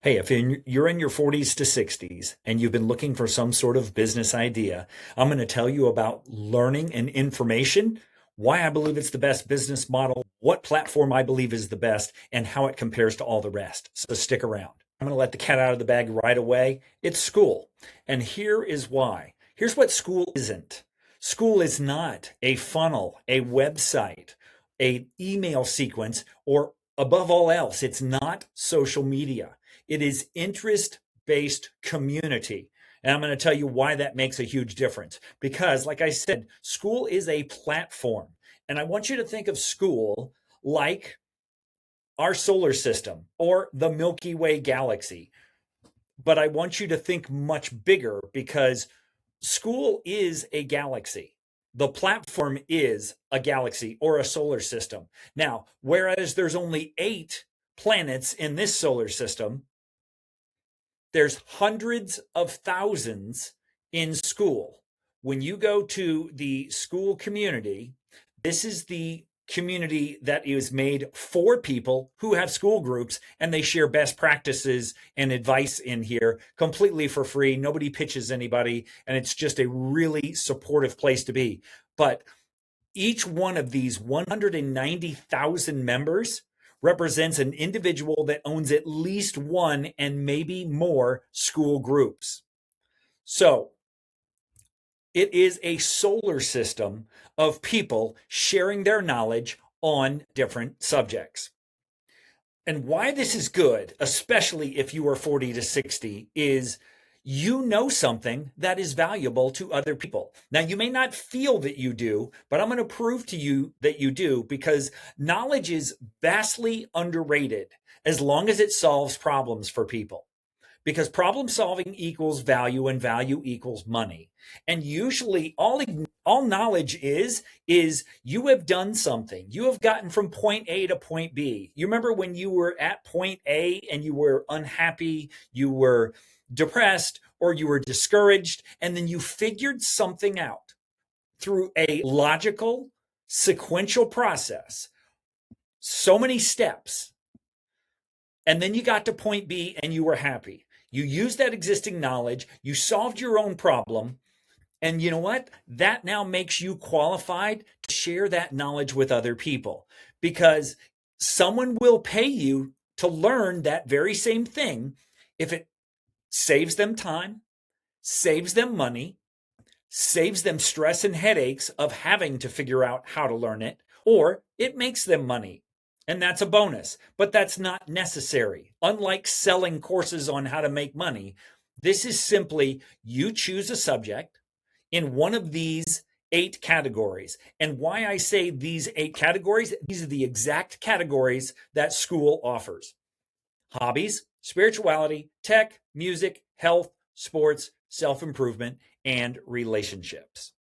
Hey, if you're in your 40s to 60s and you've been looking for some sort of business idea, I'm going to tell you about learning and information, why I believe it's the best business model, what platform I believe is the best, and how it compares to all the rest. So stick around. I'm going to let the cat out of the bag right away. It's Skool. And here is why. Here's what Skool isn't. Skool is not a funnel, a website, a email sequence, or above all else, it's not social media. It is interest-based community. And I'm going to tell you why that makes a huge difference. Because, like I said, Skool is a platform. And I want you to think of Skool like our solar system or the Milky Way galaxy. But I want you to think much bigger because Skool is a galaxy. The platform is a galaxy or a solar system. Now, whereas there's only 8 planets in this solar system, there's hundreds of thousands in Skool. When you go to the Skool community, this is the community that is made for people who have school groups, and they share best practices and advice in here completely for free. Nobody pitches anybody, and it's just a really supportive place to be. But each one of these 190,000 members represents an individual that owns at least one and maybe more school groups. So it is a solar system of people sharing their knowledge on different subjects. And why this is good, especially if you are 40 to 60, is you know something that is valuable to other people. Now, you may not feel that you do, but I'm going to prove to you that you do, because knowledge is vastly underrated as long as it solves problems for people. Because problem solving equals value and value equals money. And usually all knowledge is you have done something. You have gotten from point A to point B. You remember when you were at point A and you were unhappy, you were depressed, or you were discouraged, and then you figured something out through a logical, sequential process, so many steps, and then you got to point B and you were happy. You used that existing knowledge, you solved your own problem, and you know what? That now makes you qualified to share that knowledge with other people, because someone will pay you to learn that very same thing if it saves them time, saves them money, saves them stress and headaches of having to figure out how to learn it, or it makes them money. And that's a bonus, but that's not necessary. Unlike selling courses on how to make money, this is simply you choose a subject in one of these 8 categories. And why I say these 8 categories, these are the exact categories that Skool offers: hobbies, spirituality, tech, music, health, sports, self-improvement, and relationships.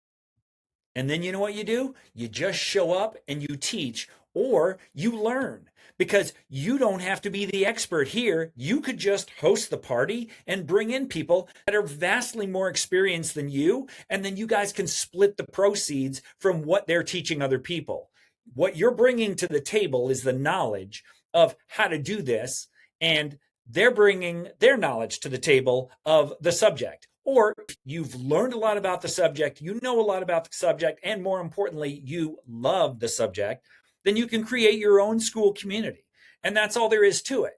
And then you know what you do? You just show up and you teach, or you learn, because you don't have to be the expert here. You could just host the party and bring in people that are vastly more experienced than you, and then you guys can split the proceeds from what they're teaching other people. What you're bringing to the table is the knowledge of how to do this, and they're bringing their knowledge to the table of the subject. Or you've learned a lot about the subject, you know a lot about the subject, and more importantly, you love the subject, then you can create your own Skool community. And that's all there is to it.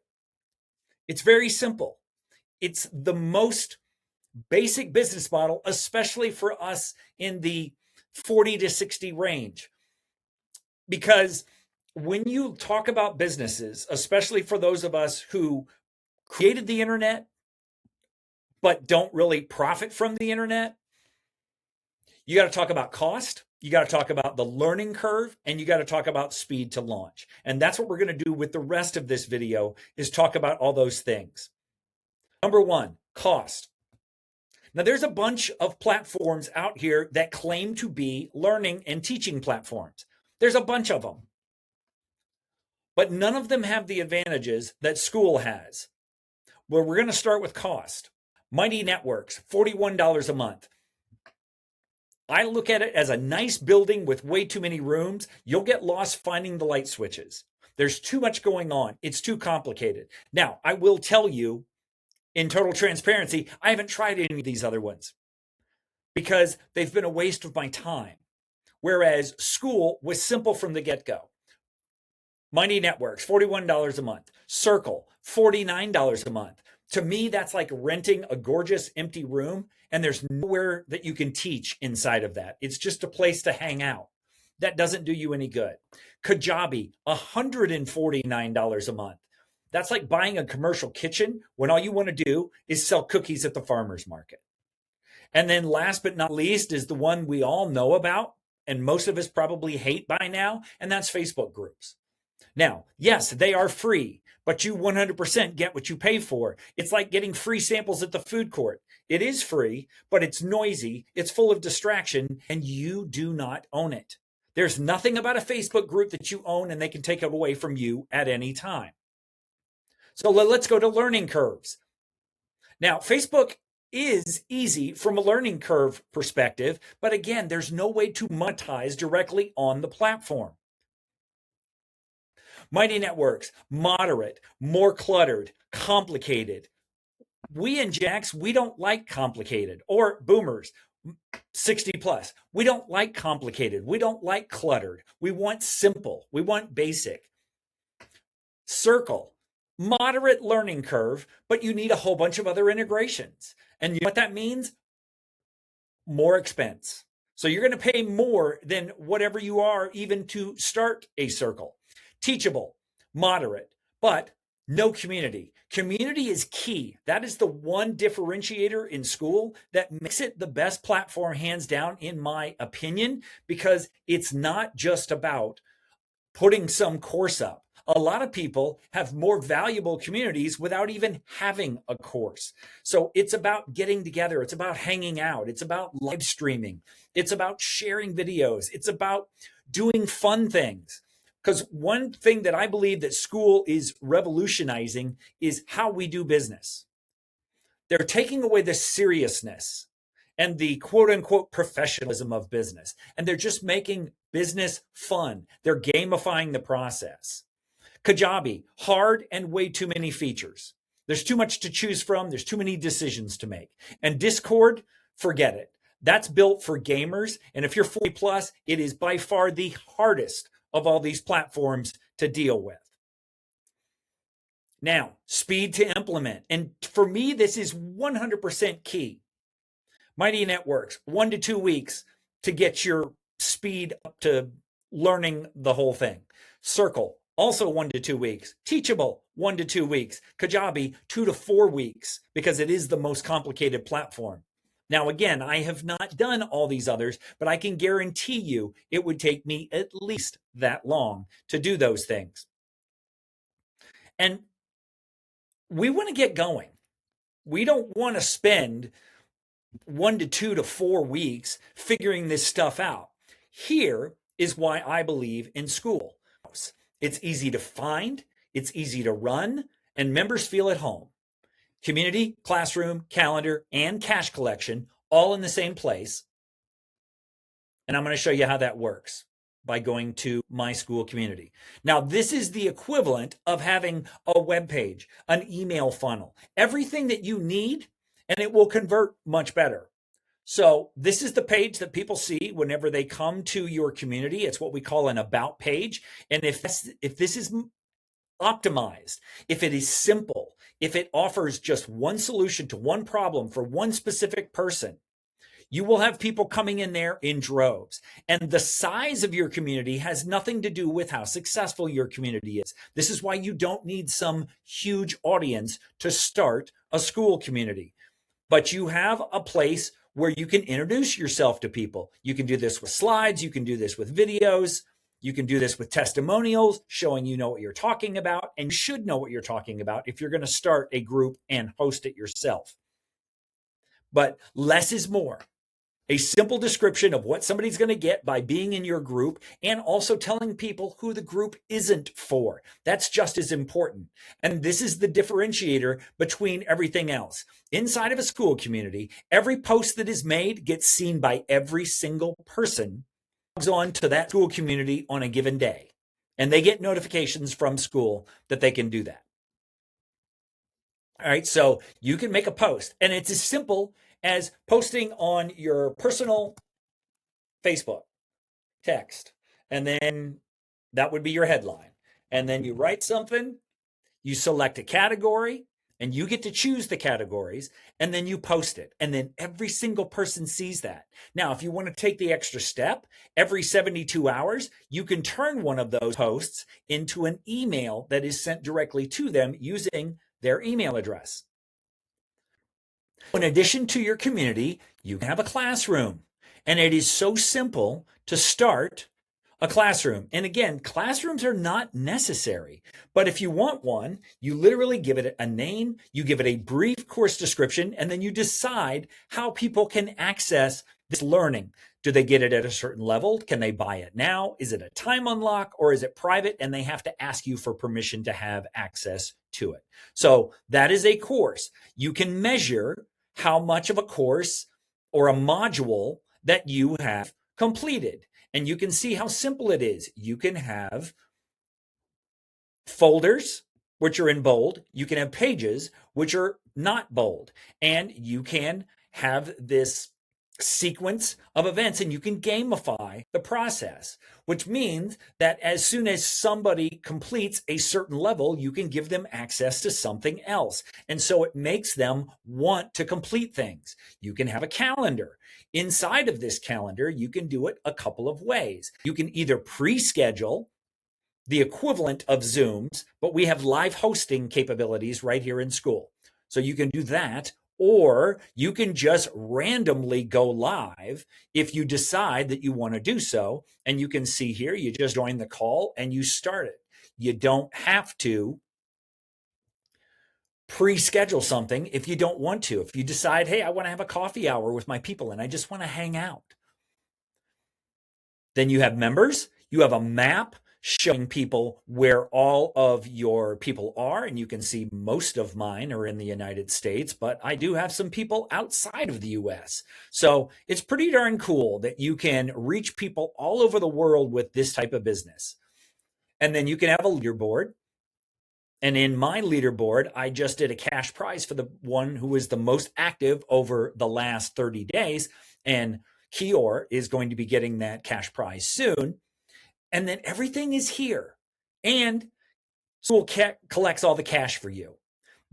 It's very simple. It's the most basic business model, especially for us in the 40 to 60 range. Because when you talk about businesses, especially for those of us who created the internet but don't really profit from the internet, you got to talk about cost, you got to talk about the learning curve, and you got to talk about speed to launch. And that's what we're going to do with the rest of this video, is talk about all those things. Number 1, cost. Now, there's a bunch of platforms out here that claim to be learning and teaching platforms. There's a bunch of them. But none of them have the advantages that Skool has. Well, we're going to start with cost. Mighty Networks, $41 a month. I look at it as a nice building with way too many rooms. You'll get lost finding the light switches. There's too much going on. It's too complicated. Now, I will tell you In total transparency, I haven't tried any of these other ones because they've been a waste of my time. Whereas Skool was simple from the get go. Mighty Networks, $41 a month. Circle, $49 a month. To me, that's like renting a gorgeous empty room, and there's nowhere that you can teach inside of that. It's just a place to hang out. That doesn't do you any good. Kajabi, $149 a month. That's like buying a commercial kitchen when all you want to do is sell cookies at the farmer's market. And then last but not least is the one we all know about, and most of us probably hate by now, and that's Facebook groups. Now, yes, they are free, but you 100% get what you pay for. It's like getting free samples at the food court. It is free, but it's noisy, it's full of distraction, and you do not own it. There's nothing about a Facebook group that you own and they can take it away from you at any time. So let's go to learning curves. Now, Facebook is easy from a learning curve perspective, but again, there's no way to monetize directly on the platform. Mighty Networks, moderate, more cluttered, complicated. We in Jax, we don't like complicated, or boomers, 60 plus. We don't like complicated. We don't like cluttered. We want simple. We want basic. Circle, moderate learning curve, but you need a whole bunch of other integrations. And you know what that means? More expense. So you're going to pay more than whatever you are even to start a circle. Teachable, moderate, but no community. Community is key. That is the one differentiator in Skool that makes it the best platform, hands down, in my opinion, because it's not just about putting some course up. A lot of people have more valuable communities without even having a course. So it's about getting together. It's about hanging out. It's about live streaming. It's about sharing videos. It's about doing fun things. Because one thing that I believe that Skool is revolutionizing is how we do business. They're taking away the seriousness and the quote unquote professionalism of business. And they're just making business fun. They're gamifying the process. Kajabi, hard and way too many features. There's too much to choose from. There's too many decisions to make. And Discord, forget it. That's built for gamers. And if you're 40 plus, it is by far the hardest of all these platforms to deal with. Now, speed to implement. And for me, this is 100% key. Mighty Networks, 1 to 2 weeks to get your speed up to learning the whole thing. Circle, also 1 to 2 weeks. Teachable, 1 to 2 weeks. Kajabi, 2 to 4 weeks, because it is the most complicated platform. Now, again, I have not done all these others, but I can guarantee you it would take me at least that long to do those things. And we want to get going. We don't want to spend 1 to 2 to 4 weeks figuring this stuff out. Here is why I believe in Skool. It's easy to find, it's easy to run, and members feel at home. Community, classroom, calendar, and cash collection, all in the same place. And I'm going to show you how that works by going to my Skool community. Now, this is the equivalent of having a web page, an email funnel, everything that you need, and it will convert much better. So this is the page that people see whenever they come to your community. It's what we call an about page. And if this is optimized, if it is simple, if it offers just one solution to one problem for one specific person, you will have people coming in there in droves. And the size of your community has nothing to do with how successful your community is. This is why you don't need some huge audience to start a Skool community. But you have a place where you can introduce yourself to people. You can do this with slides. You can do this with videos. You can do this with testimonials showing you know what you're talking about, and you should know what you're talking about if you're going to start a group and host it yourself. But less is more. A simple description of what somebody's going to get by being in your group, and also telling people who the group isn't for. That's just as important. And this is the differentiator between everything else. Inside of a Skool community, every post that is made gets seen by every single person who logs on to that Skool community on a given day. And they get notifications from Skool that they can do that. All right, so you can make a post, and it's as simple as posting on your personal Facebook text, and then that would be your headline. And then you write something, you select a category, and you get to choose the categories, and then you post it. And then every single person sees that. Now, if you want to take the extra step, every 72 hours, you can turn one of those posts into an email that is sent directly to them using their email address. In addition to your community, you can have a classroom. And it is so simple to start a classroom. And again, classrooms are not necessary. But if you want one, you literally give it a name, you give it a brief course description, and then you decide how people can access this learning. Do they get it at a certain level? Can they buy it now? Is it a time unlock or is it private? And they have to ask you for permission to have access to it. So that is a course. You can measure how much of a course or a module that you have completed. And you can see how simple it is. You can have folders, which are in bold. You can have pages, which are not bold. And you can have this sequence of events, and you can gamify the process, which means that as soon as somebody completes a certain level, you can give them access to something else. And so it makes them want to complete things. You can have a calendar. Inside of this calendar, you can do it a couple of ways. You can either pre-schedule the equivalent of Zooms, but we have live hosting capabilities right here in Skool. So you can do that, or you can just randomly go live if you decide that you want to do so. And you can see here, you just join the call and you start it. You don't have to pre-schedule something if you don't want to. If you decide, hey, I want to have a coffee hour with my people and I just want to hang out. Then you have members, you have a map showing people where all of your people are. And you can see most of mine are in the United States, but I do have some people outside of the US. So it's pretty darn cool that you can reach people all over the world with this type of business. And then you can have a leaderboard. And in my leaderboard, I just did a cash prize for the one who was the most active over the last 30 days. And Kior is going to be getting that cash prize soon. And then everything is here. And Skool collects all the cash for you.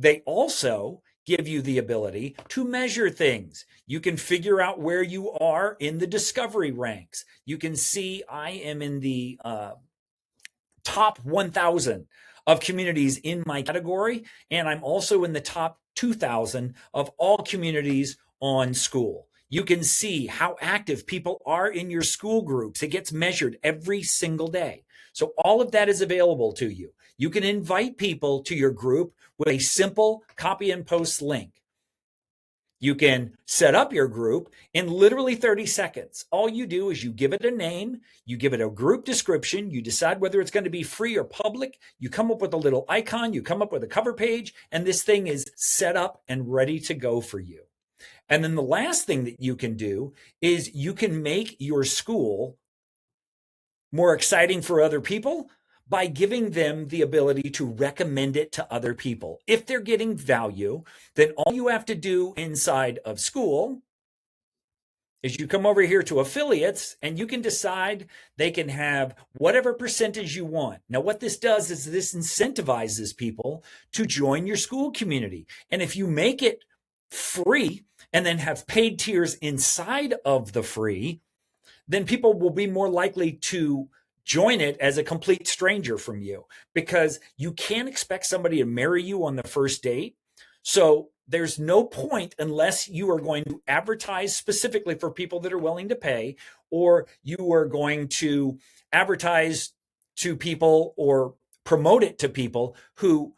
They also give you the ability to measure things. You can figure out where you are in the discovery ranks. You can see I am in the top 1,000 of communities in my category, and I'm also in the top 2,000 of all communities on Skool. You can see how active people are in your Skool groups. It gets measured every single day. So all of that is available to you. You can invite people to your group with a simple copy and post link. You can set up your group in literally 30 seconds. All you do is you give it a name, you give it a group description, you decide whether it's going to be free or public, you come up with a little icon, you come up with a cover page, and this thing is set up and ready to go for you. And then the last thing that you can do is you can make your Skool more exciting for other people by giving them the ability to recommend it to other people. If they're getting value, then all you have to do inside of Skool is you come over here to affiliates and you can decide they can have whatever percentage you want. Now, what this does is this incentivizes people to join your Skool community. And if you make it free and then have paid tiers inside of the free, then people will be more likely to join it as a complete stranger from you, because you can't expect somebody to marry you on the first date. So there's no point unless you are going to advertise specifically for people that are willing to pay, or you are going to advertise to people or promote it to people who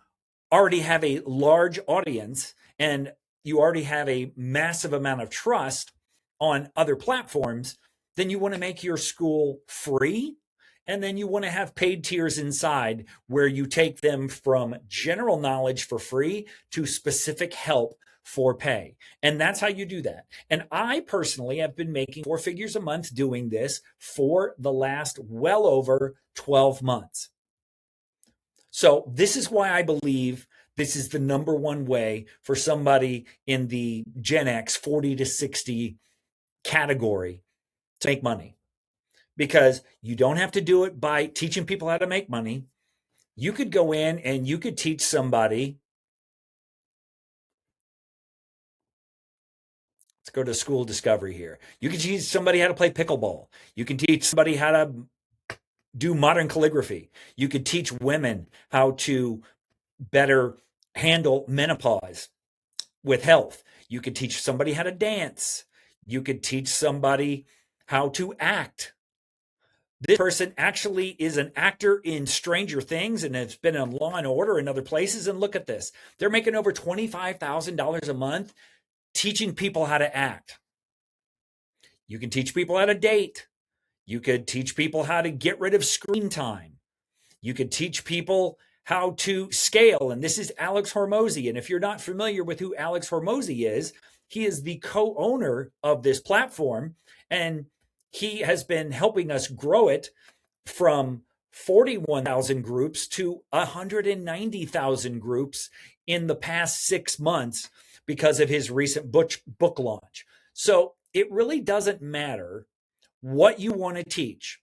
already have a large audience and you already have a massive amount of trust on other platforms. Then you want to make your Skool free. And then you want to have paid tiers inside where you take them from general knowledge for free to specific help for pay. And that's how you do that. And I personally have been making 4 figures a month doing this for the last well over 12 months. So this is why I believe This is the number one way for somebody in the Gen X 40 to 60 category to make money, because you don't have to do it by teaching people how to make money. You could go in and you could teach somebody. Let's go to Skool Discovery here. You can teach somebody how to play pickleball. You can teach somebody how to do modern calligraphy. You could teach women how to better handle menopause with health. You could teach somebody how to dance. You could teach somebody how to act. This person actually is an actor in Stranger Things and has been in Law and Order and other places. And look at this. They're making over $25,000 a month teaching people how to act. You can teach people how to date. You could teach people how to get rid of screen time. You could teach people how to scale. And this is Alex Hormozi. And if you're not familiar with who Alex Hormozi is, he is the co-owner of this platform. And he has been helping us grow it from 41,000 groups to 190,000 groups in the past 6 months because of his recent book launch. So it really doesn't matter what you want to teach.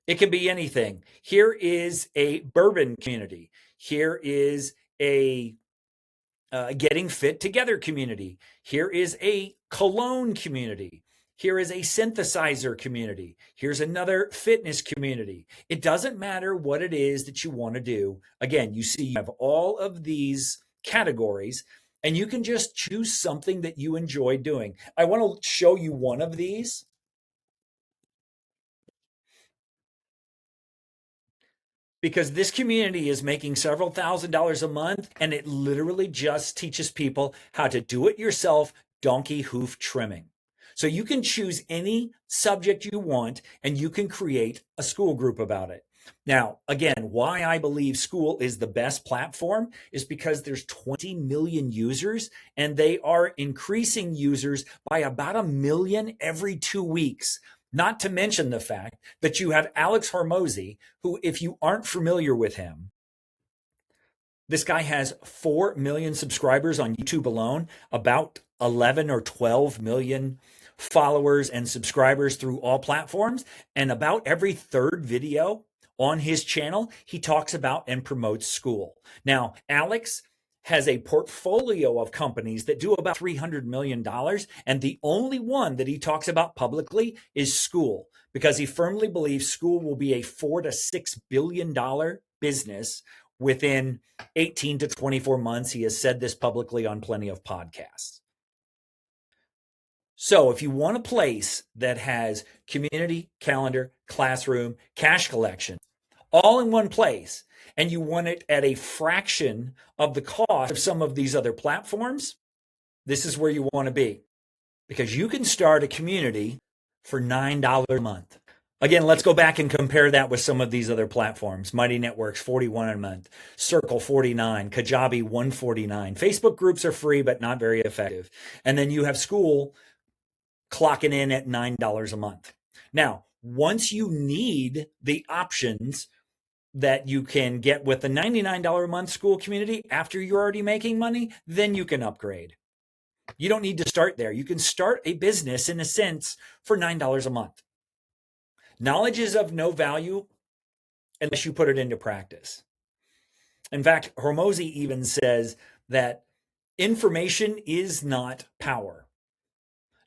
It can be anything. Here is a bourbon community. Here is a getting fit together community. Here is a cologne community. Here is a synthesizer community. Here's another fitness community. It doesn't matter what it is that you want to do. Again, you see, you have all of these categories, and you can just choose something that you enjoy doing. I want to show you one of these. Because this community is making several $1,000s a month, and it literally just teaches people how to do it yourself donkey hoof trimming. So you can choose any subject you want and you can create a Skool group about it. Now, again, why I believe Skool is the best platform is because there's 20 million users and they are increasing users by about 1 million every 2 weeks. Not to mention the fact that you have Alex Hormozi, who, if you aren't familiar with him, this guy has 4 million subscribers on YouTube alone, about 11 or 12 million followers and subscribers through all platforms. And about every third video on his channel, he talks about and promotes Skool. Now, Alex has a portfolio of companies that do about $300 million. And the only one that he talks about publicly is Skool, because he firmly believes Skool will be a $4 to $6 billion business within 18 to 24 months. He has said this publicly on plenty of podcasts. So if you want a place that has community, calendar, classroom, cash collection, all in one place, and you want it at a fraction of the cost of some of these other platforms, this is where you want to be, because you can start a community for $9 a month. Again, let's go back and compare that with some of these other platforms. Mighty Networks, $41 a month. Circle, $49. Kajabi, $149. Facebook groups are free, but not very effective. And then you have Skool clocking in at $9 a month. Now, once you need the options that you can get with the $99 a month Skool community after you're already making money, then you can upgrade. You don't need to start there. You can start a business, in a sense, for $9 a month. Knowledge is of no value unless you put it into practice. In fact, Hormozi even says that information is not power.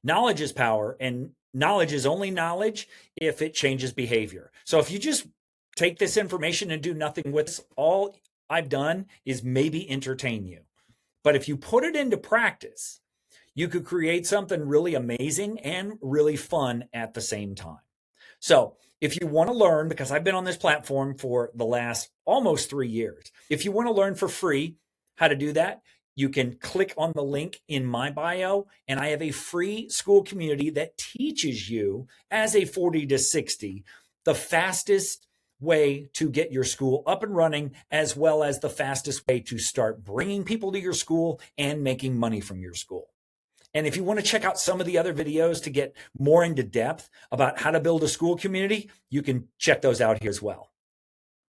Knowledge is power, and knowledge is only knowledge if it changes behavior. So if you just take this information and do nothing with it, all I've done is maybe entertain you. But if you put it into practice, you could create something really amazing and really fun at the same time. So if you want to learn, because I've been on this platform for the last almost 3 years, if you want to learn for free how to do that, you can click on the link in my bio, and I have a free Skool community that teaches you, as a 40 to 60, the fastest way to get your Skool up and running, as well as the fastest way to start bringing people to your Skool and making money from your Skool. And if you want to check out some of the other videos to get more into depth about how to build a Skool community, you can check those out here as well.